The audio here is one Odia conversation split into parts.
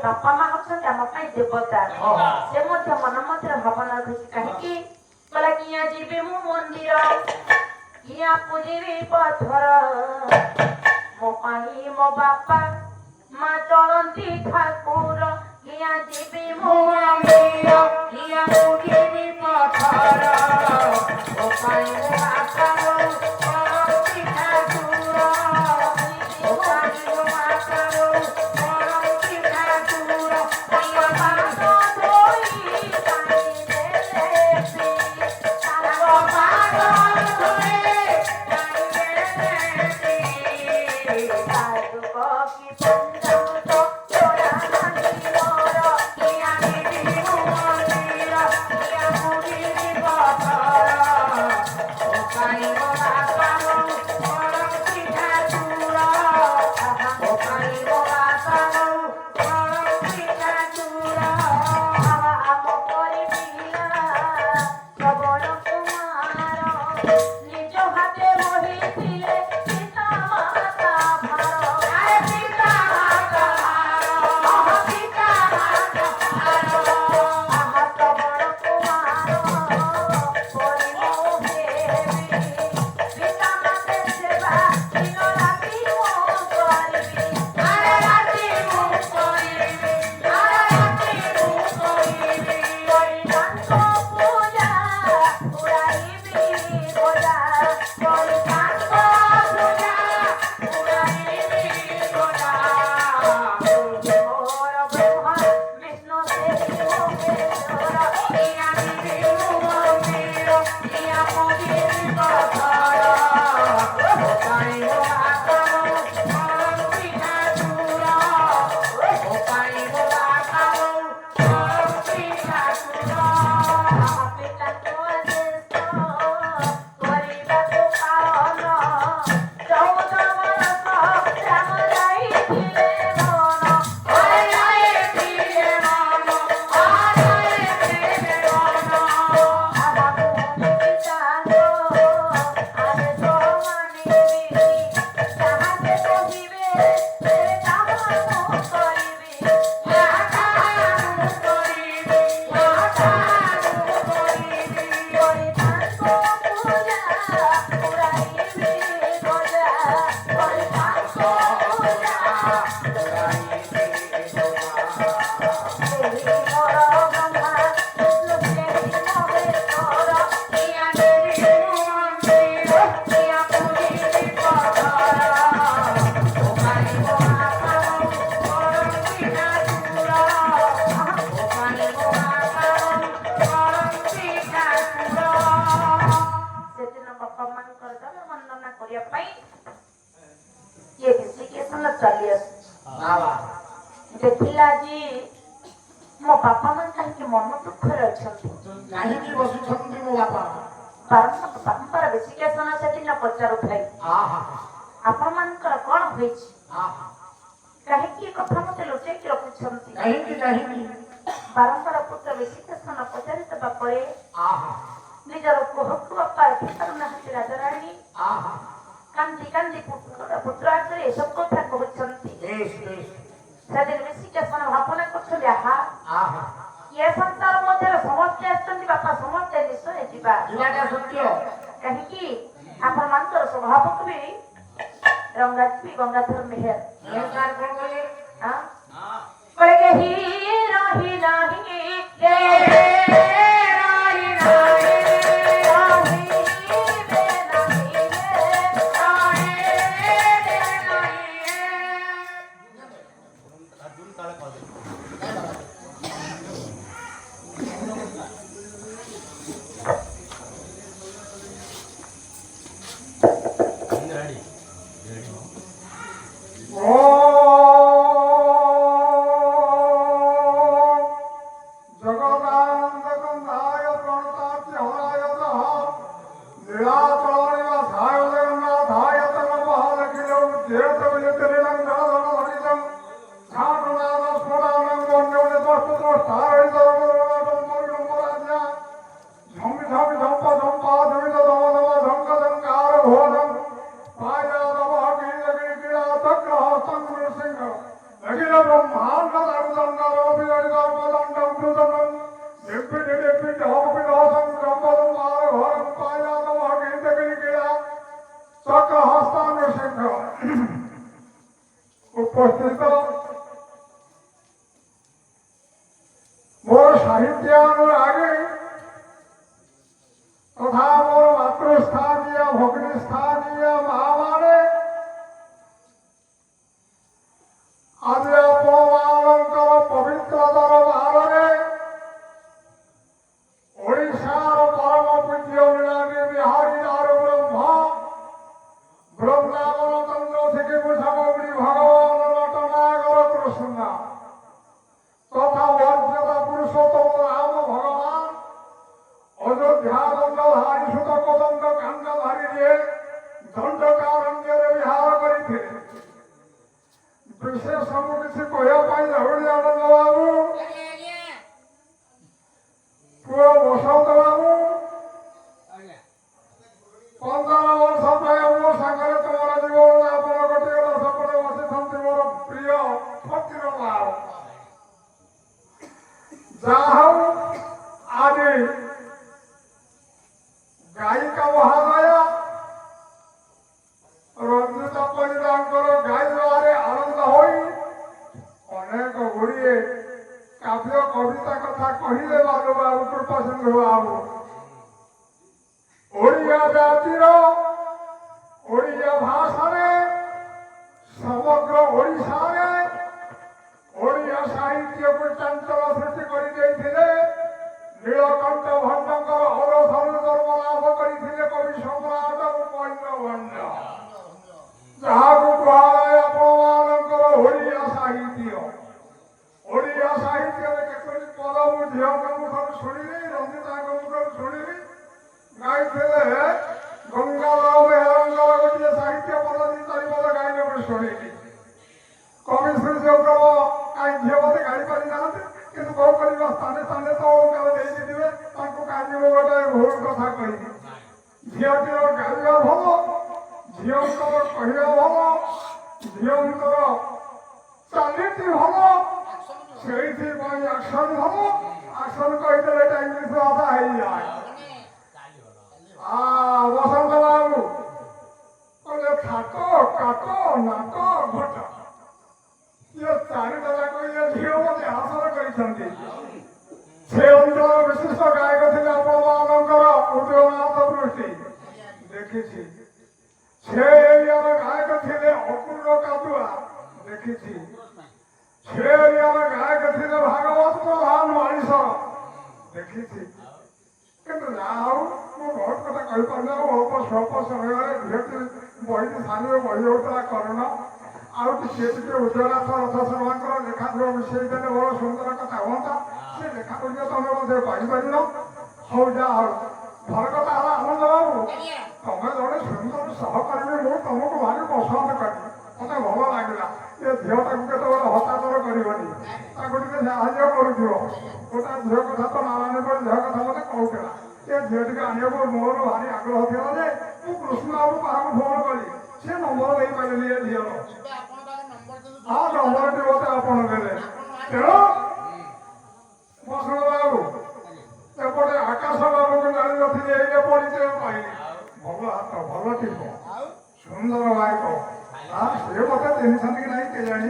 ବାପା ମା ହଉଛନ୍ତି ଆମ ପାଇଁ ଦେବତା। ସେ ମଧ୍ୟ ମନ ମଧ୍ୟରେ ଭାବନା ରଖୁଛି କାହିଁକି କହିଲା କିଆ ଯିବି ମୁଁ ମନ୍ଦିର କିଆ ପୂଜିବି ପଥର ମୋ ପାଇଁ ମୋ ବାପା ମା ଚଳନ୍ତି ଠାକୁର କିଆ ଯିବି ମୁଁ ମନ୍ଦିର କିଆ ପୂଜିବି ପଥର ମୋ ପାଇଁ ମୋ ବାପା ଚଳନ୍ତି ଠାକୁର ମୋ ପାଇଁ ମୋ ବାପା ଚଳନ୍ତି ଠାକୁର ମୋ ପାଦ ଧୋଇ ପାଣି ଦେଲେ ତାଙ୍କ ପାଦ ଧୋଇ ପାଣି ଦେଲେ ସାଧୁ କି ପଞ୍ଚାମୃତ ଚୋରା ମାଟି ମୋର କିଆ ଯିବି ମୁଁ ମନ୍ଦିର କିଆ ପୂଜିବି ପଥର ମୋ ପାଇଁ ମୋ ବାପା ଚଳନ୍ତି ଠାକୁର ମୋ ପାଇଁ ମୋ ବାପା ଚଳନ୍ତି ଠାକୁର ଆମ ପରି ପିଲା ପ୍ରବଳ କୁମାର ନିଜ ହାତେ ବହିଥିଲେ ପିତା ମାତା ଭାର ପିତା ମାତା ଭାର ପିତା ମାତା ଭାର ଆହା ପ୍ରବଳ କୁମାର ପରି ମୁଁ ହେବି ପିତା ମାତେ ସେବା ଦିନ ରାତି ମୁଁ କରିବି ରାତି ମୁଁ କରିବି ରାତି ମୁଁ କରିବି କରି ତାଙ୍କ ପୂଜା ଉଡ଼ାଇବି ଗଜା କରି ତାଙ୍କ ପୂଜା ଉଡ଼ାଇବି ଗଜା ମୋର ବ୍ରହ୍ମା ବିଷ୍ଣୁ ଦେବୀ ମହେଶ୍ୱର କିଆ ଯିବି ମୁଁ ମନ୍ଦିର କିଆ ପୂଜିବି ପଥର ମୋ ପାଇଁ ମୋ ବାପା ଚଳନ୍ତି ଠାକୁର ମୋ ପାଇଁ ମୋ ବାପା ଚଳନ୍ତି ଠାକୁର ପିତାଙ୍କ ଆଦେଶ କରିବାକୁ ପାଳନ 14 ବର୍ଷ ରାମ ଯାଇଥିଲେ ବନ ଯାଇଥିଲେ ବନ ଯାଇଥିଲେ ବନ ଆମ ଭୂମି ପିତାଙ୍କ ଆଦେଶ ମାନିବି ଯାହା ସେ କହିବେ ସେ କାମ ମୁଁ କରିବି ଯାହା ମୁଁ କରିବି ଯାହା ମୁଁ କରିବି କରି ତାଙ୍କ ପୂଜା ଉଡ଼ାଇବି ଗଜା କରି ତାଙ୍କ ପୂଜା ଉଡ଼ାଇବି ଗଜା ସେହି ମୋର ବ୍ରହ୍ମା ବିଷ୍ଣୁ ଦେବୀ ମହେଶ୍ୱର କିଆ ଯିବି ମୁଁ ମନ୍ଦିର କିଆ ପୂଜିବି ପଥର ମୋ ପାଇଁ ମୋ ବାପା ଚଳନ୍ତି ଠାକୁର ମୋ ପାଇଁ ମୋ ବାପା ଚଳନ୍ତି ଠାକୁର ସେଦିନ ବାପା ମାଙ୍କର ଧର୍ମ ବନ୍ଦନା କରିବା ପାଇଁ ଇଏ ଋଷିକେଶ ଚାଲି ଆସୁଛି ଦେଖିଲା ଆଜି ମୋ ବାପା ମା କାହିଁକି ମନ ଦୁଃଖରେ ଅଛନ୍ତି କାହିଁକି ବସୁଛନ୍ତି ମୋ ବାପା? ବାରମ୍ବାର ଋଷିକେଶ ସେଦିନ ପଚାରୁଥାଏ ଆପଣମାନଙ୍କର କଣ ହୋଇଛି କାହିଁକି ଏ କଥା ମତେ ଲୁଚେଇକି ରଖୁଛନ୍ତି କାହିଁକି କାହିଁକି? ବାରମ୍ବାର ପୁତ୍ର ଋଷିକେଶ ପଚାରି ଦେବା ପରେ ନିଜର ପୁଅକୁ ବାପା ରଖିପାରୁନାହାନ୍ତି ରାଜାରାଣୀ କାନ୍ଦି କାନ୍ଦି ପୁତ୍ର ଆଗରେ ଏସବୁ କଥା କହୁଛନ୍ତି ସେଦିନ ଋଷିକେଶ ଭାବନା କରୁଛନ୍ତି ଆହା ଏ ସଂସାର ମଧ୍ୟରେ ସମସ୍ତେ ଆସିଛନ୍ତି ବାପା ସମସ୍ତେ ନିଶ୍ଚୟ ଯିବା ସତ୍ୟ କାହିଁକି ଆପଣମାନଙ୍କର ସ୍ୱଭାବକୁ ବି ରଙ୍ଗାଜୀବୀ ଗଙ୍ଗାଧର ମେହେର କହିଲେ କେହି ରହି ନାହିଁ ହଉନି ଆନନ୍ଦ ବାବୁ, ପୁଅ ବସନ୍ତ ବାବୁ, 15 ବର୍ଷ ପ୍ରାୟ ମୋ ସାଙ୍ଗରେ ତୁମର ଜୀବନ ଯାପନ ଘଟିଗଲା। ସେପଟେ ବସିଛନ୍ତି ମୋର ପ୍ରିୟ ଫକୀର ବାବୁ। ଯାହା ହଉ ଆଜି ଗାୟିକା ମହାଦୟା ରଞ୍ଜିତା ପରିଡ଼ାଙ୍କର ଗାଇବାରେ ଆନନ୍ଦ ହୋଇ ଅନେକ ଗୁଡ଼ିଏ କାବ୍ୟ କବିତା କଥା କହିଲେ ବାବୁ ବାବୁ କୃପା ସିନ୍ଧୁ ବାବୁ। ଓଡ଼ିଆ ଜାତିର ଓଡ଼ିଆ ଭାଷାରେ ସମଗ୍ର ଓଡ଼ିଶାରେ ଓଡ଼ିଆ ସାହିତ୍ୟକୁ ଚାଞ୍ଚଳ ସୃଷ୍ଟି କରିଦେଇଥିଲେ। ନୀଳକଣ୍ଠ ଭଣ୍ଡଙ୍କର ଅରସରୁ ଜନ୍ମ ଲାଭ କରିଥିଲେ କବି ସମ୍ରାଟ ଉପେନ୍ଦ୍ର ଭଣ୍ଡ, ଯାହାକୁ କୁହାଯାଏ ଆପଣମାନଙ୍କର ଓଡ଼ିଆ ସାହିତ୍ୟ। ଓଡ଼ିଆ ସାହିତ୍ୟରେ କେତୋଟି ପଦ ମୁଁ ଝିଅଙ୍କ ମୁଖରୁ ଶୁଣିଲି, ରଞ୍ଜିତାଙ୍କ ମୁଖରୁ ଶୁଣିଲି। ଗାଇଥିଲେ ଗଙ୍ଗାଧର ମେହେରଙ୍କର ଗୋଟିଏ ସାହିତ୍ୟ ପଦ 2-4 ପଦ ଗାଇଲେ ମୁଁ ଶୁଣିଲି। କବି ସୂର୍ଯ୍ୟଙ୍କର କାହିଁ ଝିଅ ମୋତେ ଗାଇ ପାରିନାହାନ୍ତି, କିନ୍ତୁ କଣ କରିବା ସ୍ଥାନେ ସ୍ଥାନେ ତ ଅଳଙ୍କାର ଦେଇକି ଥିବେ, ତାଙ୍କୁ କାହିଁକି ମୁଁ ଗୋଟେ ଭୁଲ କଥା କହିବି। ଝିଅଟିର ଗାଇବା ଭଲ, ଝିଅଙ୍କର କହିବା ଭଲ, ଝିଅଙ୍କର ଚାଲିଟି ଭଲ, ସେଇଥିପାଇଁ ଆକ୍ସନ ଭଲ। ଆକ୍ସନ କହିଦେଲେ ଏଟା ଇଂଲିଶ ଭାଷା ହେଇଯାଏ। ବସନ୍ତ ବାବୁ କହିଲେ ଥାଟ କାଟ ନାଟ ଘଟ, ଇଏ 4ଟା ଯାକ ଇଏ ଝିଅ ମୋତେ ହାସଲ କରିଛନ୍ତି। ସେ ଅଞ୍ଚଳ ବିଶିଷ୍ଟ ଗାୟକ ଥିଲେ ଆପଣମାନଙ୍କର ଉଦୟନାଥ ପୃଷ୍ଟି, ଦେଖିଛି। ସେ ଏରିଆର ଗାୟକ ଥିଲେ ଅପୂର୍ଣ୍ଣ କାଦୁଆ, ଦେଖିଛି। ସେ ଏରିଆର ଗାୟକ ଥିଲେ ଭାଗବତ ପ୍ରଧାନ ମଣିଷ, ଦେଖିଛି। କିନ୍ତୁ ଯାହା ହଉ ମୁଁ ବହୁତ କଥା କହିପାରୁନି। ଆଉ ଅଳ୍ପ ସ୍ୱଳ୍ପ ସମୟରେ ଝିଅଟି ବହିଟି ସାରିବେ, ବହି ହେଉଥିଲା କରଣ। ଆଉ ଟିକେ ଉଦୟନାଥ ରଥଶର୍ମାଙ୍କର ଲେଖା ଥିବ ମିଶେଇ ଦେଲେ ବଡ଼ ସୁନ୍ଦର କଥା ହୁଅନ୍ତା। ସେ ଲେଖା ଗୁଡ଼ିକ ତମେ ମଧ୍ୟ ପାଇପାରିନ। ହଉ ଯାହା ହଉ, ଭଲ କଥା ହେଲା ଆନନ୍ଦ ବାବୁ, ତମେ ଜଣେ ସୁନ୍ଦର ସହକର୍ମୀ। ମୁଁ ତମକୁ ଭାରି ପସନ୍ଦ କଲି, ମତେ ଭଲ ଲାଗିଲା। ଏ ଝିଅଟାକୁ କେତେବେଳେ ହତାଦର କରିବନି, ତାକୁ ଟିକେ ସାହାଯ୍ୟ କରୁଥିବ। ଗୋଟା ଝିଅ କଥା ତ ନାରାୟଣ ଝିଅ କଥା ମତେ କହୁଥିଲା। ଏ ଝିଅଟିকে ଆଣିବାକୁ ମୋର ଭାରି ଆଗ୍ରହ ଥିଲା ଯେ ମୁଁ କୃଷ୍ଣ ବାବୁ କାହାକୁ ଫୋନ କଲି, ସେ ନମ୍ବର ଦେଇପାରିଲି ଏ ଝିଅର। ହଁ ନମ୍ବରଟି ମତେ ଆପଣ ଦେଲେ। ତେଣୁ ବସନ୍ତ ବାବୁ ଏପଟେ ଆକାଶ ବାବୁକୁ ଜାଣିନଥିଲି, ଏଇନେ ପରିଚୟ ପାଇଲି। ଭଲ ହାତ, ଭଲ ଟିପ, ସୁନ୍ଦର ଗାୟକ। ସେ ମତେ ଚିହ୍ନିଛନ୍ତି କି ନାହିଁ କେଜାଣି,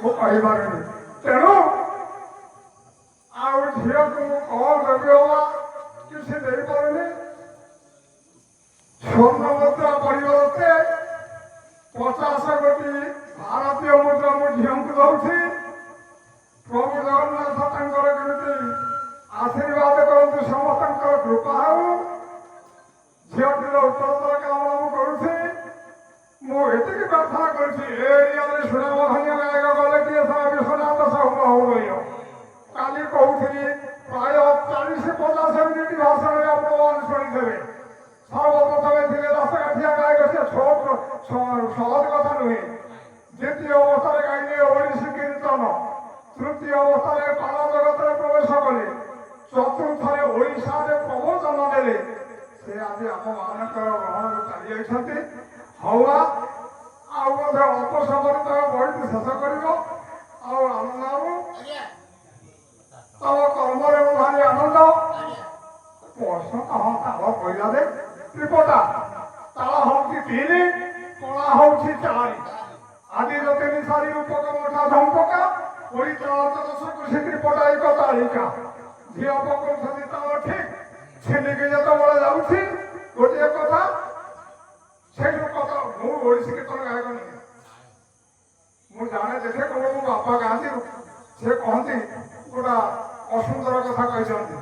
ମୁଁ କହିପାରୁନି। ତେଣୁ ଆଉ ଝିଅକୁ ମୁଁ କଣ ଦେବି ହବା କିଛି ଦେଇପାରୁନି। ସ୍ୱର୍ଣ୍ଣ ମୁଦ୍ରା ପରିବର୍ତ୍ତେ 50 କୋଟି ଭାରତୀୟ ମୁଦ୍ରା ମୁଁ ଝିଅଙ୍କୁ ଦଉଛି। ପ୍ରଭୁ ଜଗନ୍ନାଥ ତାଙ୍କର କେମିତି ଆଶୀର୍ବାଦ କରନ୍ତୁ, ସମସ୍ତଙ୍କର କୃପା ହେଉ। ଝିଅଟିର ଉତ୍ତରୋତ୍ତର କାମନା ମୁଁ କରୁଛି। ମୁଁ ଏତିକି ପ୍ରାର୍ଥନା କରୁଛି, ଏ ଏରିଆରେ ସୁନାମଧନ୍ୟ ଗାୟକ ଗଲେ କିଏ ସାରା ବିଶ୍ୱନାଥ ମହୋଦୟ। କାଲି କହୁଥିଲି ପ୍ରାୟ 40-50 ମିନିଟ୍ ଭାଷଣରେ ଆପଣମାନେ ଶୁଣିଦେବେ। ସର୍ବପ୍ରଥମେ ଥିଲେ ଦାସକାଠିଆ ଗାୟକ, ସେ ସହଜ କଥା ନୁହେଁ। ଦ୍ୱିତୀୟ ଅବସ୍ଥାରେ ଗାଇଲେ ଓଡ଼ିଶୀ କୀର୍ତ୍ତନ, ତୃତୀୟ ଅବସ୍ଥାରେ ପାଲା ଜଗତରେ ପ୍ରବେଶ କଲେ, ଚତୁର୍ଥରେ ଓଡ଼ିଶାରେ ପ୍ରବଚନ ଦେଲେ। ସେ ଆଜି ଆପଣମାନଙ୍କର ଗ୍ରହଣରୁ ଚାଲି ଯାଇଛନ୍ତି। ହଉଆ ଆଉ ମଧ୍ୟ ଅଳ୍ପ ସମୟରେ ତମ ବହିଟି ଶେଷ କରିବ। ଆଉ ଆନନ୍ଦ ବାବୁ ତମ କର୍ମରେ ମୁଁ ଭାରି ଆନନ୍ଦ। ବର୍ଷ ତାଳ କହିଲା ଦେ ତ୍ରିପଟା, ତାଳ ହଉଛି 3, କଳା ହଉଛି 4। ଆଦିର 3 ସାରି ରୂପକ ମୋଟା ଝମ୍ପକା, ପରିଚାଳ 10 ତ୍ରିପଟା ଏକ ତାଳିକା। ଝିଅ ପକଉଛନ୍ତି ତାଳ ଠିକ, ଛିଣ୍ଡିକି ଯେତେବେଳେ ଯାଉଛି ଗୋଟିଏ କଥା, ସେଇଠୁ କଥା। ମୁଁ ଓଡ଼ିଶୀ କୀର୍ତ୍ତନ ଗାୟକ ନୁହେଁ, ମୁଁ ଜାଣେ ଦେଖେ କଣ ମୋ ବାପା ଗାଆନ୍ତି। ସେ କହନ୍ତି ଗୋଟା ଅସୁନ୍ଦର କଥା କହିଛନ୍ତି।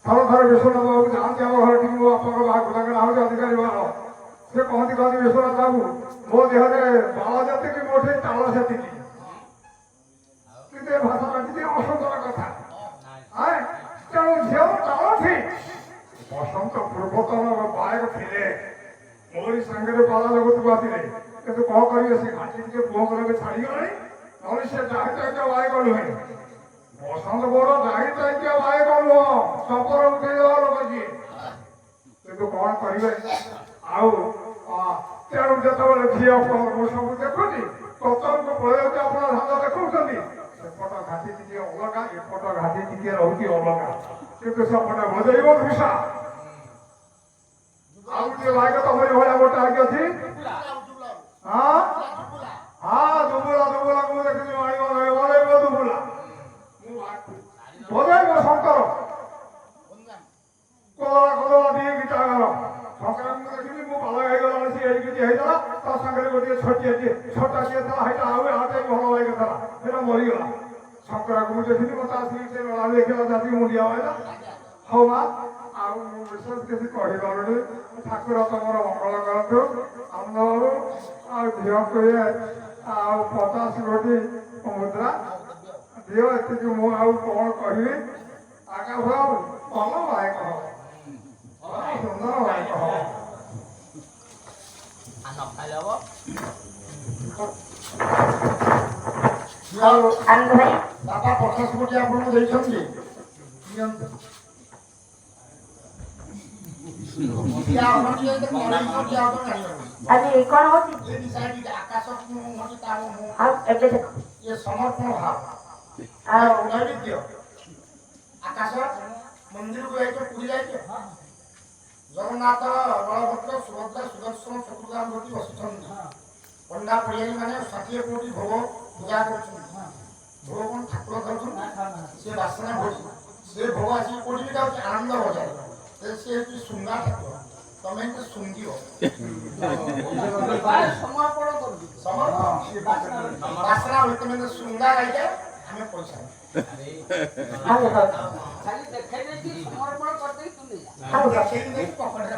ଥରେ ଥରେ ବିଶ୍ୱନାଥ ବାବୁ ଯାଆନ୍ତି ଆମ ଘରେ, ଟିକେ ମୋ ବାପାଙ୍କ ବାହାକୁ ତାଙ୍କ ନାଁ ହେଉଛି ଅଧିକାରୀ ବାଳ। ସେ କହନ୍ତି ବିଶ୍ୱନାଥ ବାବୁ ମୋ ଦେହରେ ବାଳ ଯେତିକି ମୋଠି ତାଳ ସେତିକି। କିନ୍ତୁ ଏ ଭାଷାଟା ଟିକେ ଅସୁନ୍ଦର କଥା। ତେଣୁ ଝିଅ ତାଳ ଠିକ। ବସନ୍ତ ପୂର୍ବତନ ଗାୟକ ଥିଲେ, ମୋରି ସାଙ୍ଗରେ ପାଲା ଜଗତକୁ ଆସିଲେ, କିନ୍ତୁ କଣ କରିବେ ସେ ଘାଟି ଟିକେ ପୁଅଙ୍କର ଏବେ ଛାଡ଼ିଗଲାଣି। আমি সে জাহিটাকে বাই করবে বসন্ত বড় জাহিটাকে বাই করব সফর উঠে যাওয়া লোক কি কিন্তু কଣ କରିବେ ଆଉ ତେଣୁ ଯେତେବେଳେ ଝିଅ ମୁଁ ସବୁ ଦେଖୁଛି ତତଙ୍କୁ ପଳେଇଯାଉଛି ଆପଣ ଧାନ ଦେଖୁଛନ୍ତି ସେପଟ ଘାଟି ଟିକେ ଅଲଗା ଏପଟ ଘାଟି ଟିକେ ରହୁଛି ଅଲଗା କିନ୍ତୁ ସେପଟେ ବଜେଇବ ଘୁଷା ଆଉ ଟିକେ ଭାଗ ତମରି ଭଳିଆ ଗୋଟେ ଆଗେ ଅଛି ହଁ ହଁ ଦୁବୁଲା ମୁଁ ଦେଖିଛି ମାଣିବ ବଜେଇବ ଦୁବୁଲା ବଜେଇବ ଶଙ୍କର କଦଳା ଟିକେ ଗୀତା ଗର ଶଙ୍କରଙ୍କୁ ଦେଖିଲି ମୁଁ ଭଲ ହେଇଗଲା ସିଏ କିଛି ହେଇଗଲା ତା ସାଙ୍ଗରେ ଗୋଟିଏ ଛୋଟିଏ ଛୋଟାଟିଏ ଥିଲା ସେଇଟା ଆଉ ହାତେ ଭଲ ହେଇଗଲା ସେଇଟା ମରିଗଲା ଶଙ୍କରାକୁ ମୁଁ ଦେଖିଲି ମୋତେ ଆସିକି ସେ ମେଳା ଦେଖିଲା ଜାତି ମୁଣ୍ଡିଆ ହେଲା ହଉ ମା ଆଉ ମୁଁ ବିଶେଷ କିଛି କହିପାରୁନି ଠାକୁର ତମର ମଙ୍ଗଳ କରନ୍ତୁ ଆମର ଆଉ ଝିଅକୁ ଆଉ 50 କୋଟି ମୁଦ୍ରା ଝିଅ ଏତିକି ମୁଁ ଆଉ କଣ କହିବି ଆକାଶ ଭଲ ବାୟକ ହବ ସୁନ୍ଦର ବାୟକ ହବ ଆଉ ଆନନ୍ଦ ଭାଇ ବାପା 50 କୋଟି ଆପଣଙ୍କୁ ଦେଇଛନ୍ତି ନିଅନ୍ତୁ ଆଜି କଣ ହଉଛି ଆକାଶ ଆଉ ଏବେ ଦେଖ ଇଏ ସମର୍ପଣ ଭାବ ଆଉ ନୈବେଦ୍ୟ ଆକାଶ ମନ୍ଦିରକୁ ଯାଇଛ ପୁରୀ ଯାଇଛ ଜଗନ୍ନାଥ ବଳଭଦ୍ର ସୁଭଦ୍ରା ସୁଦର୍ଶନ ଚତୁର୍ଦ୍ଧାମ ଧରି ବସିଛନ୍ତି ପଣ୍ଡା ପଡ଼ିଆରୀ ମାନେ 60 କୋଟି ଭୋଗ ପୂଜା କରୁଛନ୍ତି ଭୋଗ କଣ ଠାକୁର ଖାଉଛନ୍ତି ସେ ବାସନା ଭୋଗ ସେ ଭୋଗ ଆସିକି କୋଉଠି ଯାଉଛି ଆନନ୍ଦ ବଜାର ସେ ହେଉଛି ଶୃଙ୍ଗା ଠାକୁର ତମେ ଏମିତି ଶୁଙ୍ଘିବ ସମର୍ପଣ କରୁଛି ବାସନା ହୁଏ ତମେ ଶୃଙ୍ଗା ଗାଇଲେ ଆମେ ପଇସା ଖାଲି ଦେଖାଇ ଦେଇକି ସମର୍ପଣ କରିଦେଇ ତୁଲି ଦେଖେଇ ଦେଇକି ପକେଟରେ